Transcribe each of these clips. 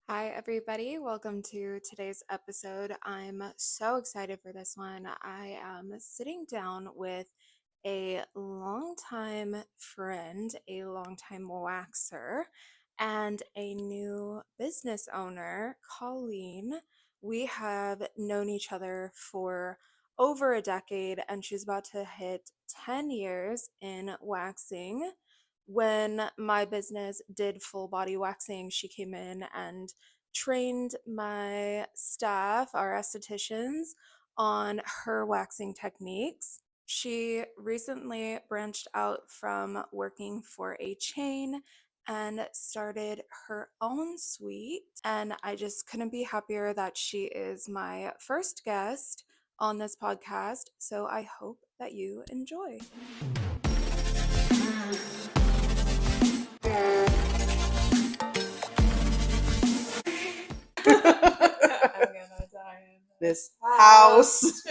Hi, everybody. Welcome to today's episode. I'm so excited for this one. I am sitting down with a longtime friend, a longtime waxer, and a new business owner, Colleen. We have known each other for over a decade, and she's about to hit 10 years in waxing. When my business did full body waxing, she came in and trained my staff, our estheticians, on her waxing techniques. She recently branched out from working for a chain and started her own suite. And I just couldn't be happier that she is my first guest on this podcast. So I hope that you enjoy. I'm gonna die in this house.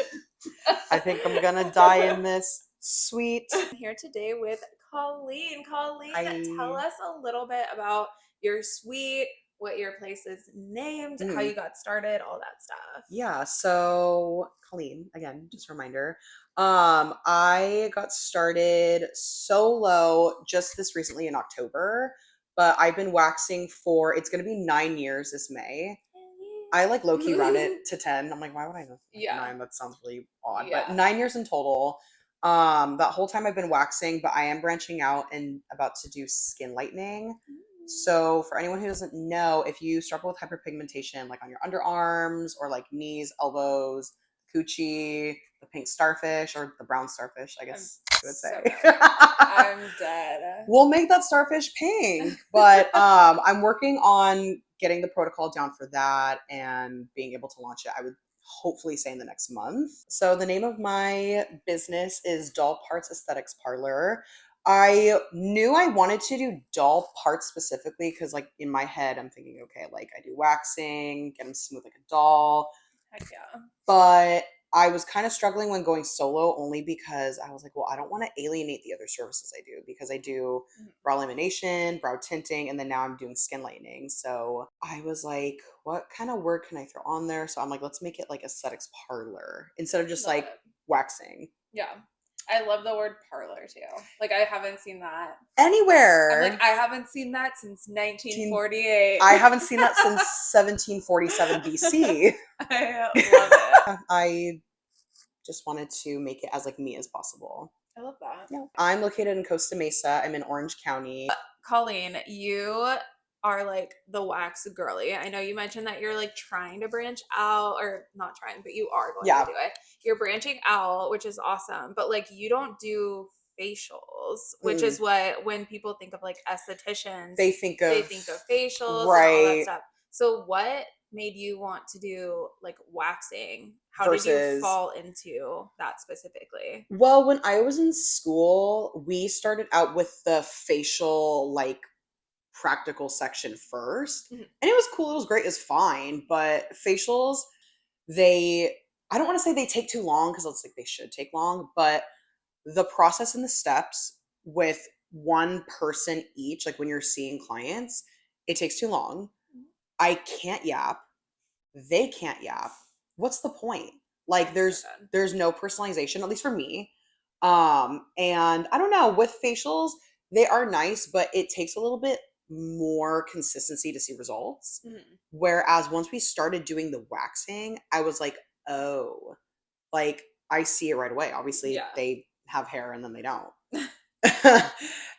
I think I'm gonna die in this suite. I'm here today with Colleen. Colleen, Hi. tell us a little bit about your suite, what your place is named, how you got started, all that stuff. Yeah, so Colleen, again, just a reminder. I got started solo just this recently in October, but I've been waxing for it's gonna be 9 years this May. I like low-key round it to 10. I'm like, why would I know? Yeah. 9? That sounds really odd. Yeah. But 9 years in total. That whole time I've been waxing, but I am branching out and about to do skin lightening. So for anyone who doesn't know, if you struggle with hyperpigmentation, like on your underarms or like knees, elbows, coochie, the pink starfish or the brown starfish, I guess you would say. I'm dead. We'll make that starfish pink, but I'm working on getting the protocol down for that and being able to launch it. I would hopefully say in the next month. So the name of my business is Doll Parts Aesthetics Parlor. I knew I wanted to do doll parts specifically because like in my head I'm thinking, okay, like I do waxing, get them smooth like a doll. Heck yeah. But I was kind of struggling when going solo only because I was like, well, I don't want to alienate the other services I do because I do brow lamination, brow tinting, and then now I'm doing skin lightening. So I was like, what kind of work can I throw on there? So I'm like, let's make it like aesthetics parlor instead of just like waxing. Yeah. I love the word parlor too. Like I haven't seen that anywhere. I'm like, I haven't seen that since 1948. I haven't seen that since 1747 BC. I love it. I just wanted to make it as like me as possible. I love that. Yeah. I'm located in Costa Mesa. I'm in Orange County. Colleen, you are like the wax girly. I know you mentioned that you're like trying to branch out, or not trying, but you are going to do it. You're branching out, which is awesome. But like you don't do facials, which is what when people think of like estheticians, they think of facials and all that stuff. So what made you want to do like waxing? How did you fall into that specifically? Well, when I was in school, we started out with the facial like practical section first. And it was cool, it was great, it was fine. But facials, I don't want to say they take too long because it's like they should take long, but the process and the steps with one person each, like when you're seeing clients, it takes too long. I can't yap. They can't yap. What's the point? Like there's no personalization, at least for me. And I don't know, with facials, they are nice, but it takes a little bit more consistency to see results. Whereas once we started doing the waxing, I was like, oh, like I see it right away. Obviously, they have hair and then they don't.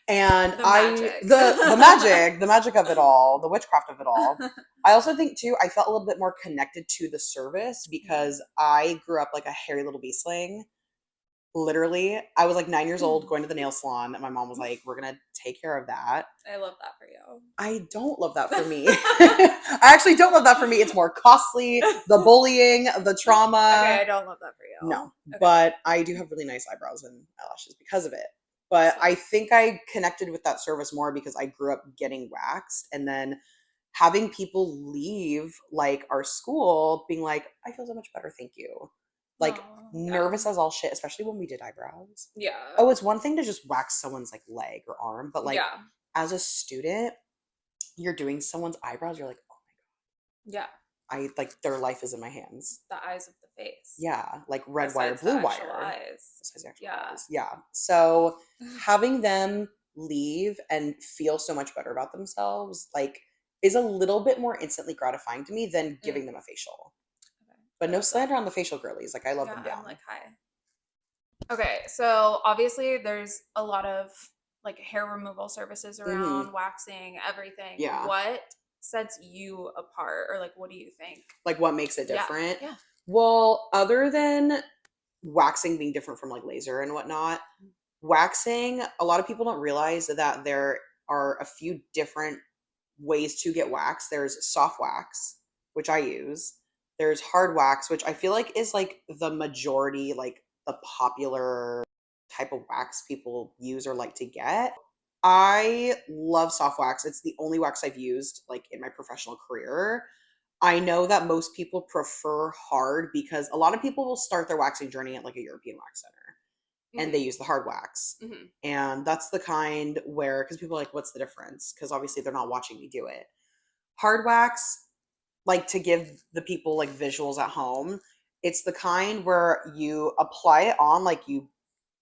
And the magic of it all, the witchcraft of it all. I also think too, I felt a little bit more connected to the service because I grew up like a hairy little beastling. Literally, I was like 9 years old going to the nail salon and my mom was like, we're gonna take care of that. I love that for you. I don't love that for me. I actually don't love that for me. It's more costly, the bullying, the trauma. Okay, I don't love that for you. No, but I do have really nice eyebrows and eyelashes because of it. But I think I connected with that service more because I grew up getting waxed and then having people leave like our school being like, I feel so much better, thank you. Like nervous as all shit, especially when we did eyebrows. Yeah. Oh, it's one thing to just wax someone's like leg or arm, but like as a student, you're doing someone's eyebrows, you're like, oh my God, Yeah. I like their life is in my hands. The eyes of the face. Yeah, like red wire, Besides the blue actual wire. eyes. Besides the actual Yeah. eyes. Yeah. So having them leave and feel so much better about themselves, like, is a little bit more instantly gratifying to me than giving them a facial. Okay. But I no love that. slander on the facial girlies. Like, I love Yeah, them I'm down. like, hi. Okay, so obviously there's a lot of like hair removal services Hmm. around, waxing, everything. Yeah. What sets you apart, or like what do you think? Like, what makes it Yeah, different? yeah. Well, other than waxing being different from like laser and whatnot, waxing, a lot of people don't realize that there are a few different ways to get wax. There's soft wax, which I use. There's hard wax, which I feel like is like the majority, like the popular type of wax people use or like to get. I love soft wax. It's the only wax I've used like in my professional career. I know that most people prefer hard because a lot of people will start their waxing journey at like a European wax center and they use the hard wax. Mm-hmm. And that's the kind where, because people are like, what's the difference? Because obviously they're not watching me do it. Hard wax, like to give the people like visuals at home, it's the kind where you apply it on, like you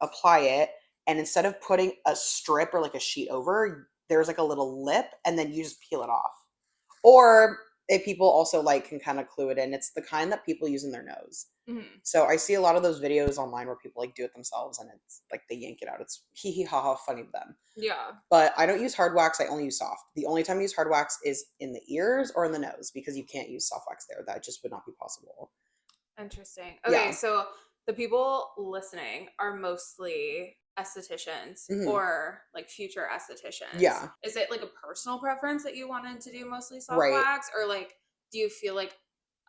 apply it, and instead of putting a strip or like a sheet over, there's like a little lip, and then you just peel it off. Or if people also like can kind of clue it in, it's the kind that people use in their nose. Mm-hmm. So I see a lot of those videos online where people like do it themselves and it's like they yank it out. It's hee hee ha ha funny to them. Yeah. But I don't use hard wax. I only use soft. The only time I use hard wax is in the ears or in the nose because you can't use soft wax there. That just would not be possible. Interesting. Okay, Yeah. so the people listening are mostly estheticians Hmm. or like future estheticians. Yeah. Is it like a personal preference that you wanted to do mostly soft Right. wax, or like do you feel like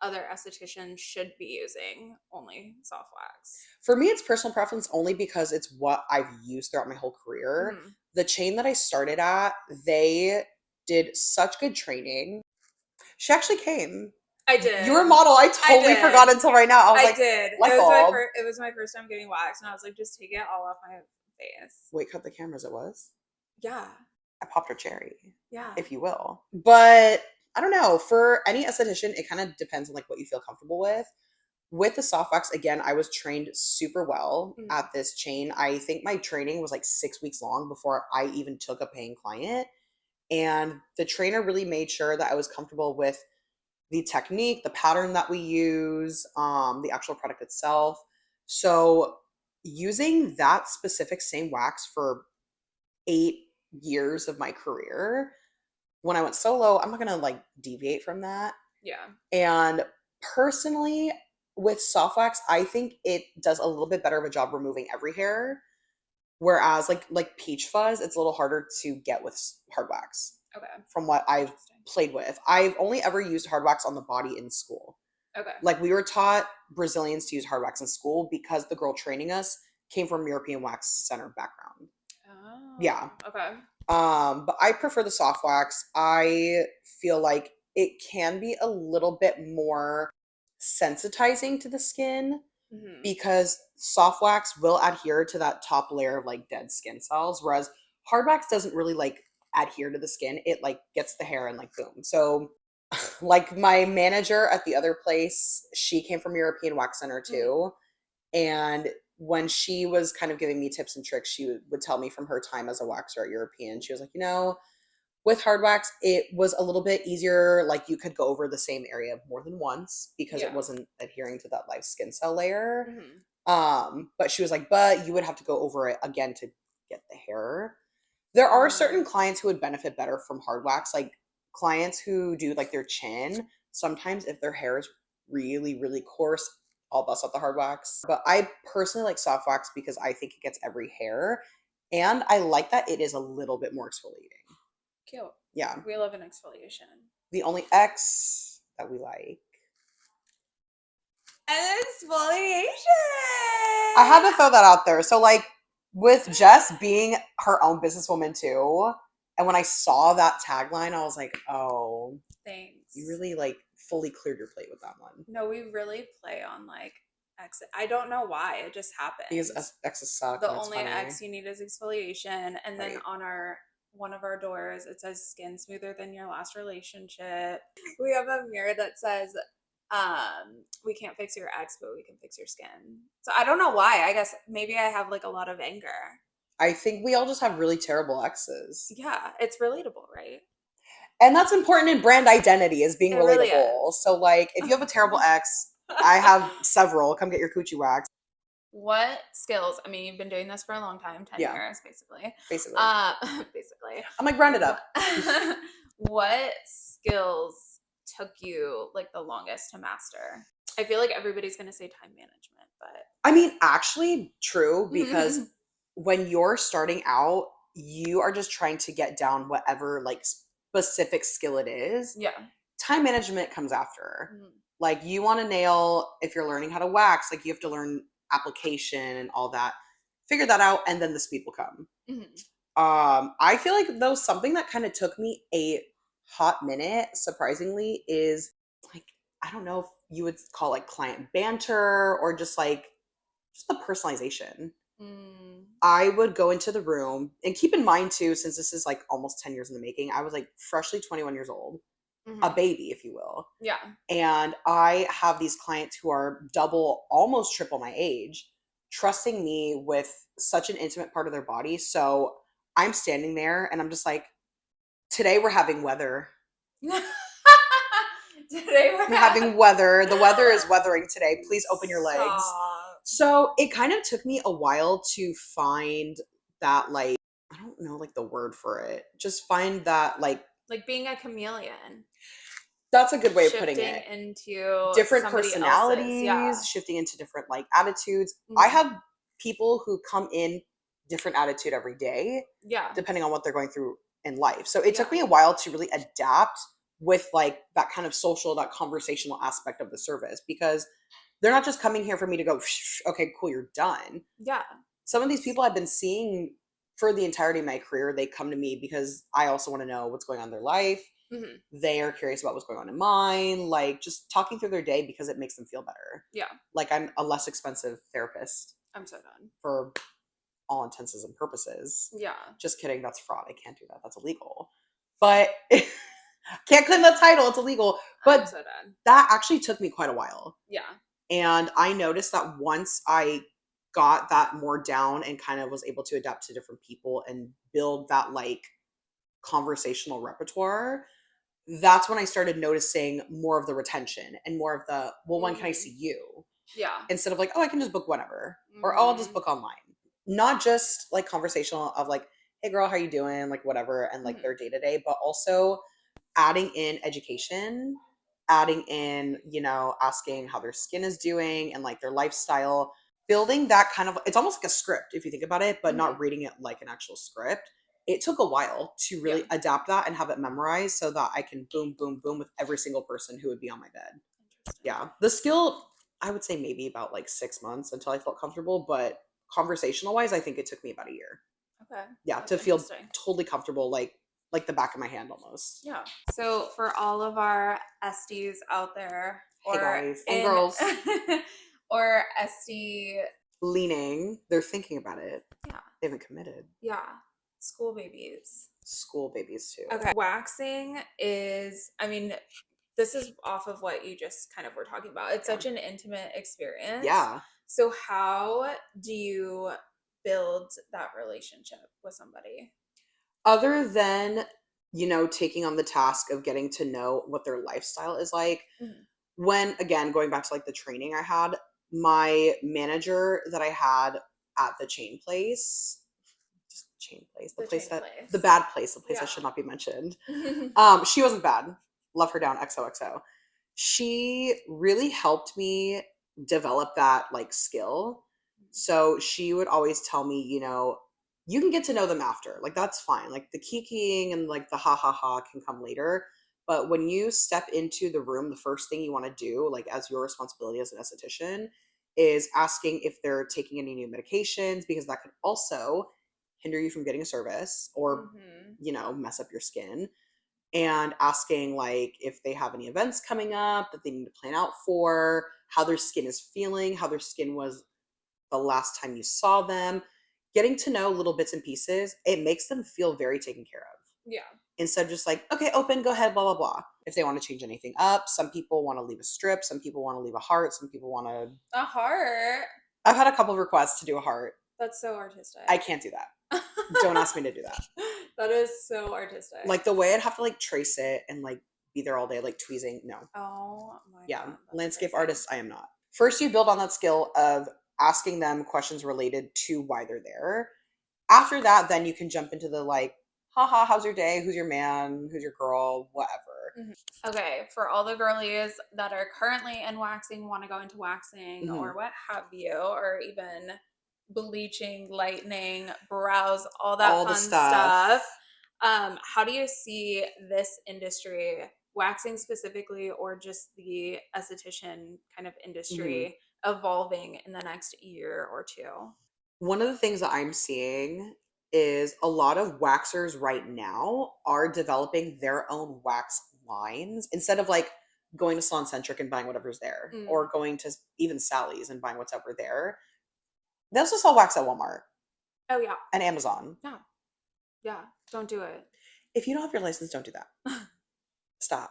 other estheticians should be using only soft wax? For me, it's personal preference only because it's what I've used throughout my whole career. Mm-hmm. The chain that I started at, they did such good training. She actually came. I You were a did. model. I I totally forgot did. until right now. I was I like, did. light bulb. It was my first time getting waxed, and I was like, just take it all off my face. Wait, cut the cameras. It was. Yeah. I popped her cherry, Yeah. if you will. But I don't know. For any esthetician, it kind of depends on like what you feel comfortable with. With the soft wax, again, I was trained super well Mm. at this chain. I think my training was like 6 weeks long before I even took a paying client. And the trainer really made sure that I was comfortable with the technique, the pattern that we use, the actual product itself. So using that specific same wax for 8 years of my career, when I went solo, I'm not gonna like deviate from that. Yeah. And personally, with soft wax, I think it does a little bit better of a job removing every hair. Whereas like peach fuzz, it's a little harder to get with hard wax. Okay. From what I've played with, I've only ever used hard wax on the body in school. Okay. Like we were taught Brazilians to use hard wax in school because the girl training us came from European wax center background. Oh. Yeah. Okay. But I prefer the soft wax. I feel like it can be a little bit more sensitizing to the skin Mm-hmm. because soft wax will adhere to that top layer of like dead skin cells, whereas hard wax doesn't really like adhere to the skin. It like gets the hair and like boom. So like my manager at the other place, she came from European Wax Center too. And when she was kind of giving me tips and tricks, she would tell me from her time as a waxer at European, she was like, with hard wax, it was a little bit easier. Like you could go over the same area more than once because it wasn't adhering to that live skin cell layer. But she was like, but you would have to go over it again to get the hair. There are certain clients who would benefit better from hard wax, like clients who do like their chin. Sometimes if their hair is really, really coarse, I'll bust out the hard wax. But I personally like soft wax because I think it gets every hair. And I like that it is a little bit more exfoliating. Cute. Yeah. We love an exfoliation. The only X that we like. An exfoliation. I had to throw that out there. So like with Jess being her own businesswoman too, and when I saw that tagline, I was like, oh, thanks. You really like fully cleared your plate with that one. No, we really play on like X. I don't know why. It just happens. Because X's suck. The only funny. X you need is exfoliation. And then on our one of our doors, it says skin smoother than your last relationship. We have a mirror that says, we can't fix your ex, but we can fix your skin. So I don't know why. I guess maybe I have like a lot of anger. I think we all just have really terrible exes. Yeah, it's relatable, right? And that's important in brand identity, is being It really relatable. is. So like if you have a terrible ex, I have several. Come get your coochie wax. What skills? I mean, you've been doing this for a long time, 10 Yeah, years basically. basically. Uh basically. I'm like, round it up. What skills took you like the longest to master? I feel like everybody's going to say time management, but I mean, actually true, because when you're starting out, you are just trying to get down whatever like specific skill it is. yeah. Time management comes after. Mhm. Like you want to nail, if you're learning how to wax, like you have to learn application and all that. Figure that out, and then the speed will come. Mhm. I feel like though something that kind of took me a hot minute, surprisingly, is like, I don't know if you would call like client banter or just the personalization. Mm. I would go into the room, and keep in mind too, since this is like almost 10 years in the making, I was like freshly 21 years old, a Mhm. baby, if you will. Yeah. And I have these clients who are double, almost triple my age, trusting me with such an intimate part of their body. So I'm standing there and I'm just like, today we're having weather. Today We're having weather. The weather is weathering today. Please open your legs. Stop. So it kind of took me a while to find that, like, I don't know, like the word for it. Just find that, Like being a chameleon, that's a good way of putting shifting it. into Different somebody else's. Yeah. personalities, shifting into different like attitudes. I Mhm. have people who come in different attitude every day, Yeah. depending on what they're going through in life. So it took Yeah. me a while to really adapt with like that kind of social, that conversational aspect of the service, because they're not just coming here for me to go, okay, cool, you're done. Yeah. Some of these people I've been seeing for the entirety of my career, they come to me because I also want to know what's going on in their life. Mhm. They are curious about what's going on in mine, like just talking through their day because it makes them feel better. Yeah. Like I'm a less expensive therapist I'm so done. for all intents and purposes. Yeah. Just kidding, that's fraud. I can't do that. That's illegal. But can't claim the title, it's illegal. I'm But so done. that actually took me quite a while. Yeah. And I noticed that once I got that more down and kind of was able to adapt to different people and build that like conversational repertoire, that's when I started noticing more of the retention and more of the, well, when can I see you? Yeah. Instead of like, oh, I can just book whenever, or oh, I'll just Mhm. book online. Not just like conversational of like, hey girl, how you doing? Like whatever, and like Mhm. their day to day, but also adding in education, adding in, asking how their skin is doing and like their lifestyle, building that kind of, it's almost like a script if you think about it, but not Mhm. reading it like an actual script. It took a while to Yeah. really adapt that and have it memorized so that I can boom, boom, boom with every single person who would be on my bed. Interesting. Yeah. The skill, I would say maybe about like 6 months until I felt comfortable, but conversational wise, I think it took me about a year. Okay. Yeah, That's to feel interesting. totally comfortable, like the back of my hand almost. Yeah. So for all of our SDs out there, Hey or guys and in girls, or SD, leaning, they're thinking about it. yeah, They haven't committed. yeah, school babies. School babies too. Okay. Waxing is, I mean, this is off of what you just kind of were talking about. It's Yeah. such an intimate experience. Yeah. So how do you build that relationship with somebody? Other than, taking on the task of getting to know what their lifestyle is like, Mhm. when, again, going back to like the training I had, my manager that I had at the chain place, just chain place, The chain place. the bad place, the place that Yeah. should not be mentioned. She wasn't bad. Love her down, XOXO. She really helped me develop that like skill. So she would always tell me, you can get to know them after. Like that's fine. Like the kikiing and like the ha ha ha can come later. But when you step into the room, the first thing you want to do, like as your responsibility as an esthetician, is asking if they're taking any new medications, because that could also hinder you from getting a service or, Mhm. mess up your skin. And asking like if they have any events coming up that they need to plan out for, how their skin is feeling, how their skin was the last time you saw them, getting to know little bits and pieces, it makes them feel very taken care of. Yeah. Instead of just like, okay, open, go ahead, blah, blah, blah. If they want to change anything up, some people want to leave a strip, some people want to leave a heart, some people want to. A heart? I've had a couple of requests to do a heart. That's so artistic. I can't do that. Don't ask me to do that. That is so artistic. Like the way I'd have to like trace it and like be there all day, like tweezing. No. Oh my Yeah. God. Landscape crazy. artist, I am not. First, you build on that skill of asking them questions related to why they're there. After that, then you can jump into the like, haha, how's your day? Who's your man? Who's your girl? Whatever. Mm-hmm. Okay, for all the girlies that are currently in waxing, want to go into waxing Mm-hmm. or what have you, or even bleaching, lightening, brows, all that All the fun stuff. stuff. How do you see this industry, waxing specifically, or just the esthetician kind of industry, evolving in the next year or two? One of the things that I'm seeing is a lot of waxers right now are developing their own wax lines instead of like going to Salon Centric and buying whatever's there or going to even Sally's and buying whatever there. They also sell wax at Walmart Oh yeah. and Amazon. Yeah. Yeah. Don't do it. If you don't have your license, don't do that. Stop.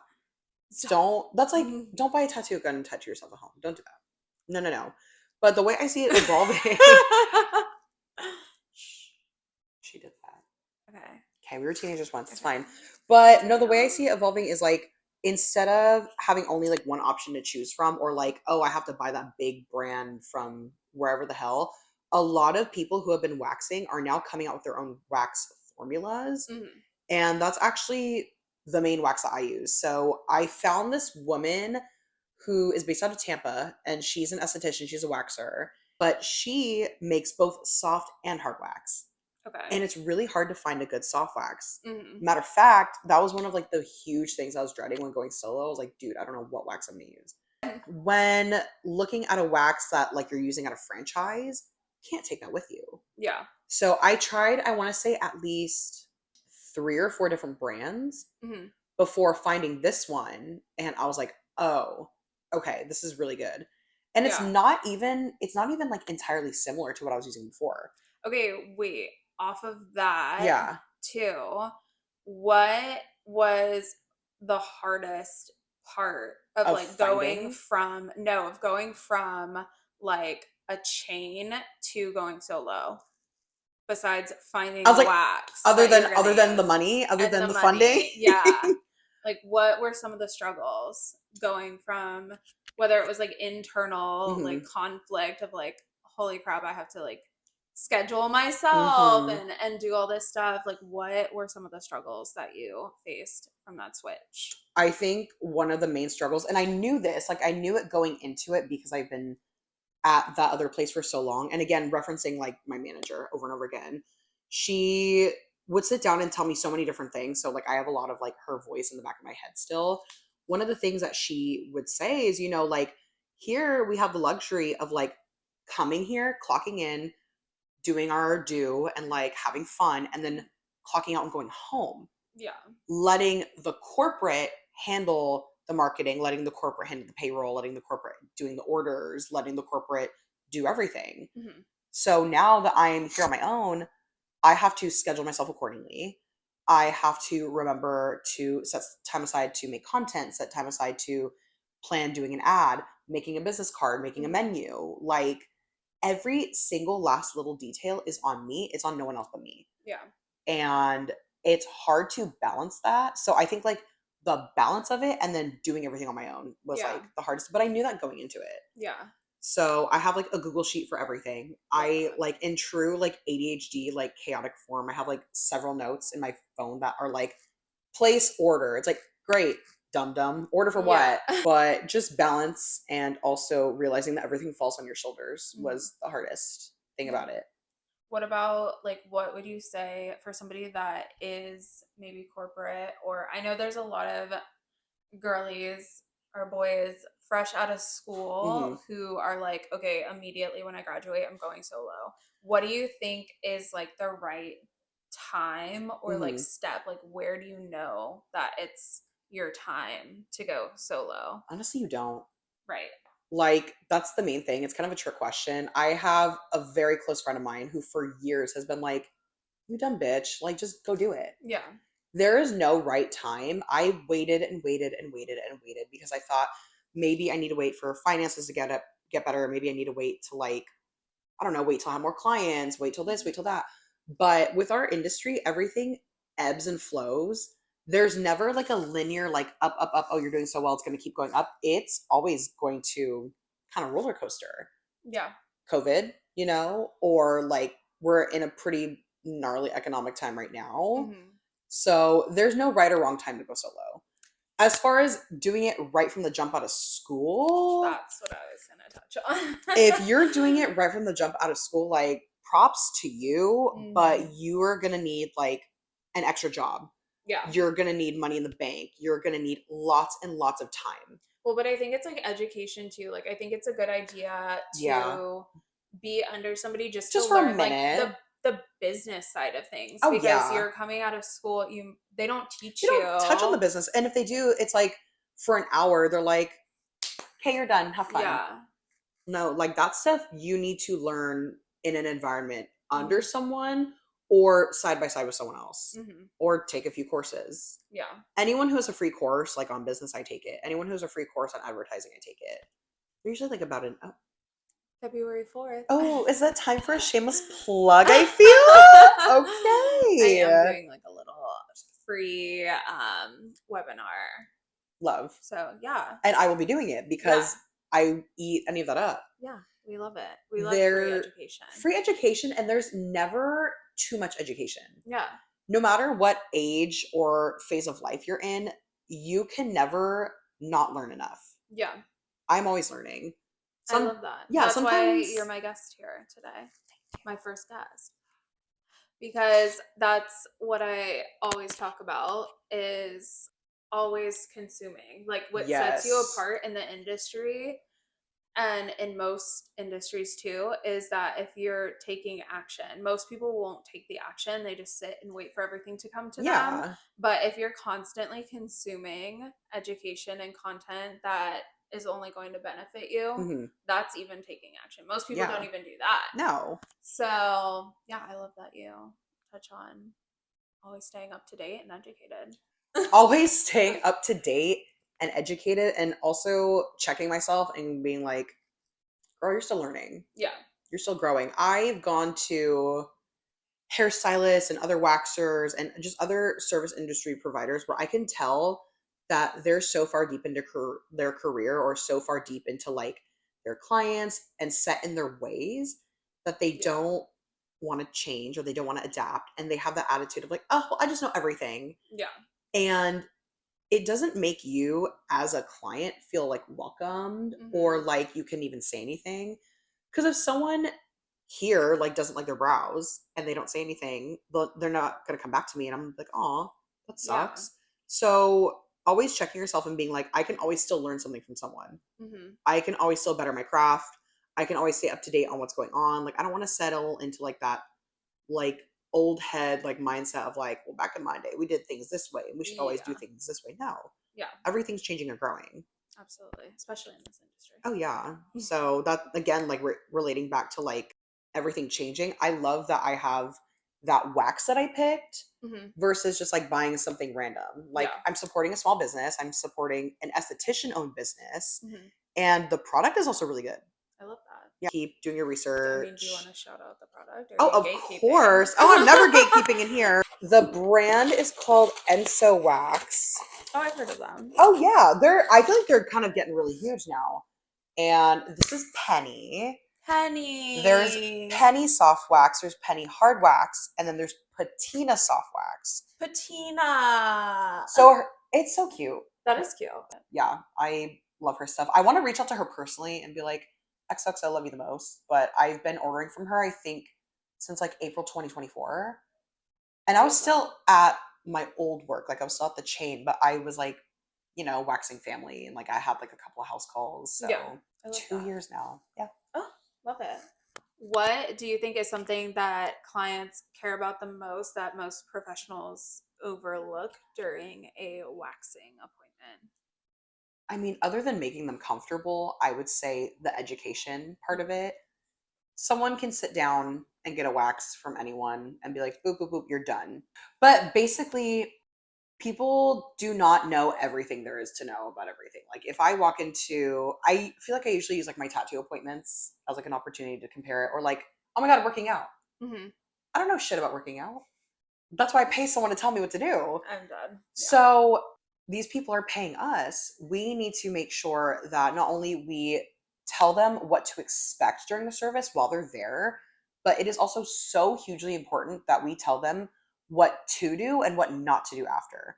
Stop. Don't. That's like, don't buy a tattoo gun and tattoo yourself at home. Don't do that. No. But the way I see it evolving. She did that. Okay. Okay, we were teenagers once. It's fine. But no, the way I see it evolving is like instead of having only like one option to choose from, or like, oh, I have to buy that big brand from wherever the hell, a lot of people who have been waxing are now coming out with their own wax formulas. And that's actually the main wax that I use. So I found this woman who is based out of Tampa and she's an esthetician, she's a waxer, but she makes both soft and hard wax. Okay. And it's really hard to find a good soft wax. Mm-hmm. Matter of fact, that was one of like the huge things I was dreading when going solo. I was like, dude, I don't know what wax I'm gonna use. When looking at a wax that like you're using at a franchise, you can't take that with you. Yeah. So I tried, I want to say at least 3 or 4 different brands before finding this one. And I was like, oh, okay, this is really good. And it's not even like entirely similar to what I was using before. Okay, wait. Off of that, yeah, too, what was the hardest part of like going from like a chain to going solo? Besides finding I was like, wax, other than the money, other than the funding, yeah. Like, what were some of the struggles going from whether it was like internal, like conflict of like, holy crap, I have to like schedule myself and do all this stuff. Like, what were some of the struggles that you faced from that switch? I think one of the main struggles, and I knew this, like I knew it going into it because I've been at that other place for so long. And again, referencing like my manager over and over again, she would sit down and tell me so many different things. So like I have a lot of like her voice in the back of my head still. One of the things that she would say is, like here we have the luxury of like coming here, clocking in, doing our due and like having fun and then clocking out and going home. Yeah. Letting the corporate handle the marketing, letting the corporate handle the payroll, letting the corporate doing the orders, letting the corporate do everything. So now that I'm here on my own, I have to schedule myself accordingly. I have to remember to set time aside to make content, set time aside to plan doing an ad, making a business card, making a menu. Like every single last little detail is on me. It's on no one else but me. Yeah. And it's hard to balance that. So I think like the balance of it and then doing everything on my own was like the hardest, but I knew that going into it. Yeah. So I have like a Google sheet for everything. I like in true like ADHD, like chaotic form, I have like several notes in my phone that are like place order. It's like, great, dumb, order for what? But just balance and also realizing that everything falls on your shoulders was the hardest thing about it. What about like what would you say for somebody that is maybe corporate, or I know there's a lot of girlies or boys fresh out of school who are like, okay, immediately when I graduate, I'm going solo. What do you think is like the right time or like step? Like, where do you know that it's your time to go solo? Honestly, you don't. Right. Like, that's the main thing. It's kind of a trick question. I have a very close friend of mine who for years has been like, you dumb bitch, like just go do it. Yeah. There is no right time. I waited and waited and waited and waited because I thought maybe I need to wait for finances to get better. Maybe I need to wait to like, I don't know, wait till I have more clients, wait till this, wait till that. But with our industry, everything ebbs and flows. There's never like a linear, like up, up, up. Oh, you're doing so well. It's going to keep going up. It's always going to kind of roller coaster. Yeah. COVID, or like we're in a pretty gnarly economic time right now. Mm-hmm. So there's no right or wrong time to go solo. As far as doing it right from the jump out of school, that's what I was going to touch on. if you're doing it right from the jump out of school, like props to you, Mm-hmm. but you are going to need like an extra job. Yeah. You're going to need money in the bank. You're going to need lots and lots of time. Well, but I think it's like education too. Like, I think it's a good idea to be under somebody just to for learn a minute. Like the business side of things. Oh, because yeah. you're coming out of school, they don't teach you. Don't touch on the business. And if they do, it's like for an hour, they're like, okay, you're done. Have fun. Yeah. No, like that stuff you need to learn in an environment under someone or side by side with someone else, or take a few courses. Yeah. Anyone who has a free course, like on business, I take it. Anyone who has a free course on advertising, I take it. They're usually like about February 4th. Oh, is that time for a shameless plug, I feel? Okay. I am doing like a little free webinar. Love. So, yeah. And I will be doing it because I eat any of that up. Yeah, we love it. We love free education. Free education, and there's never too much education. Yeah. No matter what age or phase of life you're in, you can never not learn enough. Yeah. I'm always learning. I love that. Yeah, that's why you're my guest here today. My first guest. Because that's what I always talk about, is always consuming. Like, what sets you apart in the industry, and in most industries too, is that if you're taking action, most people won't take the action. They just sit and wait for everything to come to them. But if you're constantly consuming education and content that is only going to benefit you, that's even taking action. Most people don't even do that. No. So, yeah, I love that you touch on always staying up to date and educated. Always staying up to date and educated, and also checking myself and being like, girl, you're still learning. Yeah. You're still growing. I've gone to hairstylists and other waxers and just other service industry providers where I can tell that they're so far deep into their career, or so far deep into like their clients and set in their ways that they don't want to change, or they don't want to adapt. And they have the attitude of like, oh, well, I just know everything. Yeah. And it doesn't make you as a client feel like welcomed or like you can even say anything. Because if someone here like doesn't like their brows and they don't say anything, they're not going to come back to me, and I'm like, oh, that sucks. Yeah. So always checking yourself and being like, I can always still learn something from someone. I can always still better my craft. I can always stay up to date on what's going on. Like, I don't want to settle into like that like old head like mindset of like, well, back in my day we did things this way and we should always do things this way. No. Yeah. Everything's changing and growing. Absolutely. Especially in this industry. Oh yeah. So that, again, like relating back to like everything changing, I love that I have that wax that I picked versus just like buying something random. Like, I'm supporting a small business. I'm supporting an esthetician owned business, and the product is also really good. I love that. Yeah. Keep doing your research. I mean, do you want to shout out the product? Or of course. Oh, I'm never gatekeeping in here. The brand is called Enso Wax. Oh, I've heard of them. Oh yeah, I feel like they're kind of getting really huge now. And this is Penny. There's Penny soft wax, there's Penny hard wax, and then there's Patina soft wax. Patina. So it's so cute. That is cute. Yeah, I love her stuff. I want to reach out to her personally and be like, XOXO, I love you the most. But I've been ordering from her, I think, since like April 2024. And I was still at my old work. Like, I was still at the chain, but I was like, waxing family, and like I had like a couple of house calls. So 2 years now. Yeah. Oh, love it. What do you think is something that clients care about the most, that most professionals overlook during a waxing appointment? I mean, other than making them comfortable, I would say the education part of it. Someone can sit down and get a wax from anyone and be like, boop, boop, boop, you're done. But basically, people do not know everything there is to know about everything. Like if I walk into, I feel like I usually use like my tattoo appointments as like an opportunity to compare it, or like, oh my God, working out. Mm-hmm. I don't know shit about working out. That's why I pay someone to tell me what to do. I'm done. Yeah. So these people are paying us. We need to make sure that not only we tell them what to expect during the service while they're there, but it is also so hugely important that we tell them what to do and what not to do after.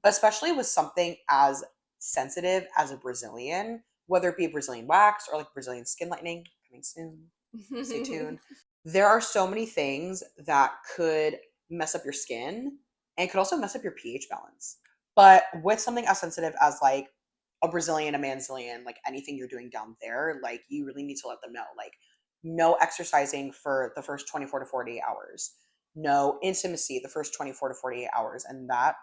Especially with something as sensitive as a Brazilian, whether it be a Brazilian wax or like Brazilian skin lightening, coming soon, stay tuned. There are so many things that could mess up your skin and could also mess up your pH balance. But with something as sensitive as like a Brazilian, a Manzilian, like anything you're doing down there, like you really need to let them know, like no exercising for the first 24 to 48 hours, no intimacy the first 24 to 48 hours. And that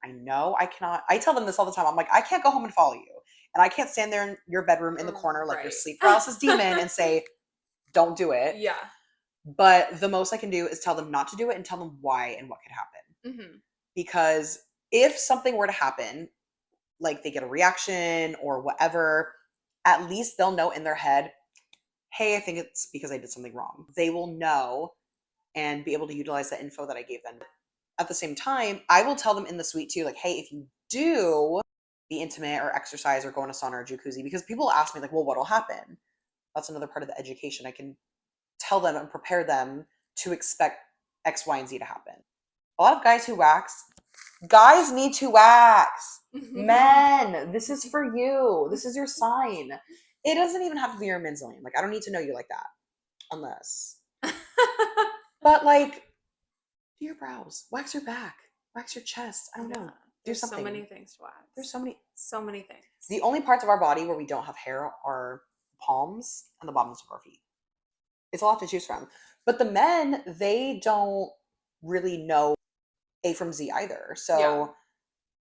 I know I cannot, I tell them this all the time. I'm like, I can't go home and follow you. And I can't stand there in your bedroom in the corner like your sleep paralysis demon and say, don't do it. Yeah. But the most I can do is tell them not to do it and tell them why and what could happen. Because if something were to happen, like they get a reaction or whatever, at least they'll know in their head, hey, I think it's because I did something wrong. They will know and be able to utilize the info that I gave them. At the same time, I will tell them in the suite too, like, hey, if you do be intimate or exercise or go in a sauna or jacuzzi, because people ask me like, well, what'll happen? That's another part of the education. I can tell them and prepare them to expect X, Y, and Z to happen. A lot of guys who wax, guys need to wax. Men, this is for you. This is your sign. It doesn't even have to be your Menzilian. Like, I don't need to know you like that. Unless. But like, do your brows, wax your back, wax your chest. I don't know. Do something. So many things to wax. There's so many things. The only parts of our body where we don't have hair are palms and the bottoms of our feet. It's a lot to choose from. But the men, they don't really know A from Z either. So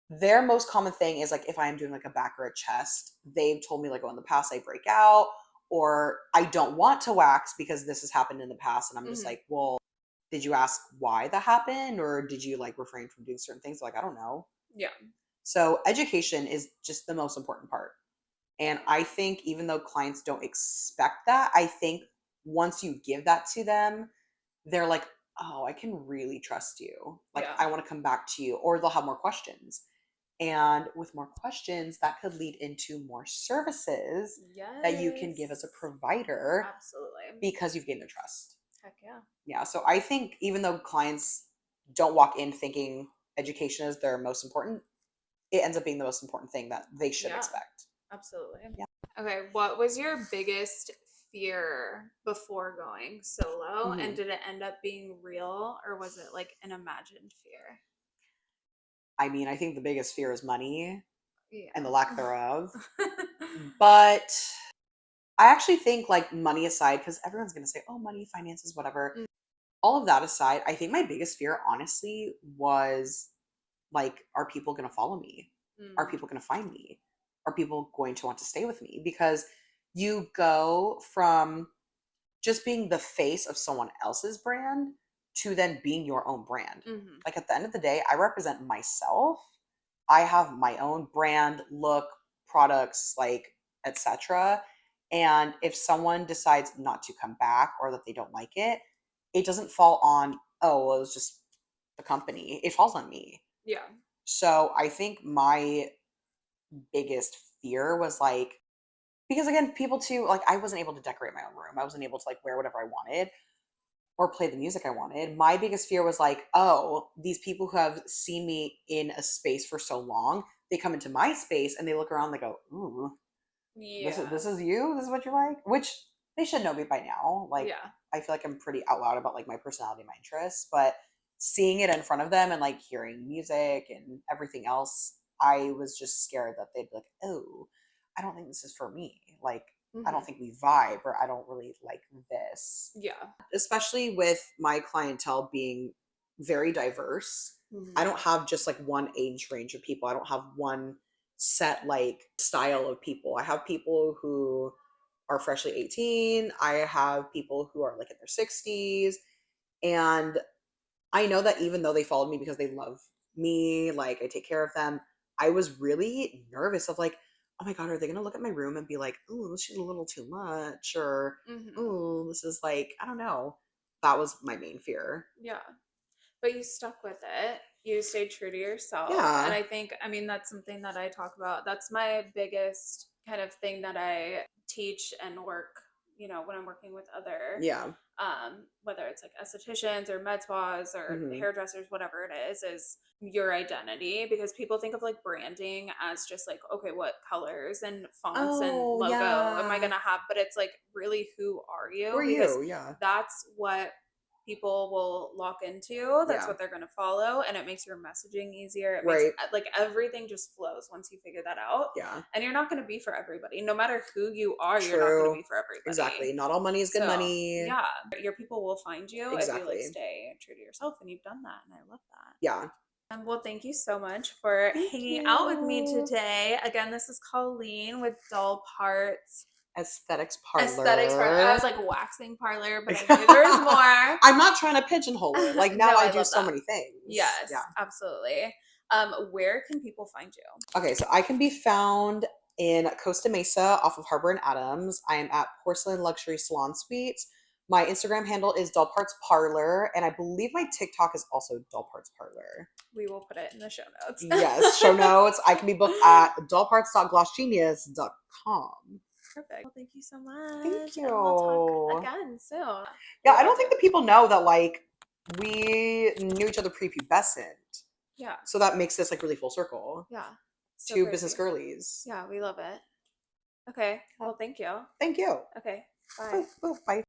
their most common thing is like if I am doing like a back or a chest, they've told me like, oh, in the past I break out, or I don't want to wax because this has happened in the past. And I'm just like, well, did you ask why that happened? Or did you like refrain from doing certain things? Like, I don't know. Yeah. So education is just the most important part. And I think even though clients don't expect that, I think once you give that to them, they're like, oh, I can really trust you. Like, I want to come back to you. Or they'll have more questions. And with more questions, that could lead into more services that you can give as a provider. Absolutely. Because you've gained their trust. Heck yeah. Yeah. So I think even though clients don't walk in thinking education is their most important, it ends up being the most important thing that they should expect. Absolutely. Yeah. Okay. What was your biggest fear before going solo? And did it end up being real, or was it like an imagined fear? I mean, I think the biggest fear is money and the lack thereof. But I actually think, like, money aside, because everyone's going to say, oh, money, finances, whatever. All of that aside, I think my biggest fear, honestly, was like, are people going to follow me? Are people going to find me? Are people going to want to stay with me? Because you go from just being the face of someone else's brand to then being your own brand. Like at the end of the day, I represent myself. I have my own brand, look, products, like, etc. And if someone decides not to come back or that they don't like it, it doesn't fall on, oh, well, it was just the company. It falls on me. Yeah. So I think my biggest fear was like, because again, people too, like, I wasn't able to decorate my own room. I wasn't able to like wear whatever I wanted or play the music I wanted. My biggest fear was like, oh, these people who have seen me in a space for so long, they come into my space and they look around and they go, ooh, this is you? This is what you like? Which they should know me by now. Like, I feel like I'm pretty out loud about like my personality and my interests, but seeing it in front of them and like hearing music and everything else, I was just scared that they'd be like, oh, I don't think this is for me. Like, I don't think we vibe, or I don't really like this. Yeah. Especially with my clientele being very diverse. I don't have just like one age range of people. I don't have one set like style of people. I have people who are freshly 18. I have people who are like in their 60s. And I know that even though they followed me because they love me, like I take care of them, I was really nervous of like, oh my God, are they going to look at my room and be like, oh, she's a little too much? Or, oh, this is like, I don't know. That was my main fear. Yeah. But you stuck with it. You stayed true to yourself. And Yeah. I think, I mean, that's something that I talk about. That's my biggest kind of thing that I teach and work, when I'm working with other, Yeah. whether it's like estheticians or med spas or hairdressers, whatever it is your identity, because people think of like branding as just like, okay, what colors and fonts and Oh, logo am I yeah. going to have? But it's like, really, who are Who you? are Because you? Yeah. that's what people will lock into. That's Yeah. what they're going to follow. And it makes your messaging easier. It makes Right. like everything just flows once you figure that out. Yeah. And you're not going to be for everybody. No matter who you are, you're not going to True. be for everybody. Exactly. Not all money is good So, money. yeah, your people will find you if you like Exactly. stay true to yourself. And you've done that. And I love that. Yeah. Well, thank you so much for Thank hanging out with me you. today. Again, this is Colleen with Doll Parts Aesthetics Aesthetics Parlor. I Parlor. was like waxing parlor, but I knew there was more. I'm not trying to pigeonhole it. Like now No, I I do love so that. many things. Yes, Yeah. absolutely. Where can people find you? Okay, so I can be found in Costa Mesa off of Harbor and Adams. I am at Porcelain Luxury Salon Suites. My Instagram handle is Doll Parts Parlor, and I believe my TikTok is also Doll Parts Parlor. We will put it in the show notes. Yes, show notes. I can be booked at dollparts.glossgenius.com. Perfect. Well, thank you so much. Thank And we'll talk you. again soon. Yeah, I don't think that people know that like we knew each other prepubescent. Yeah. So that makes this like really full circle. Yeah. So Two crazy. business girlies. Yeah, we love it. Okay. Well, thank you. Thank you. Okay. Bye. Boop, boop, bye.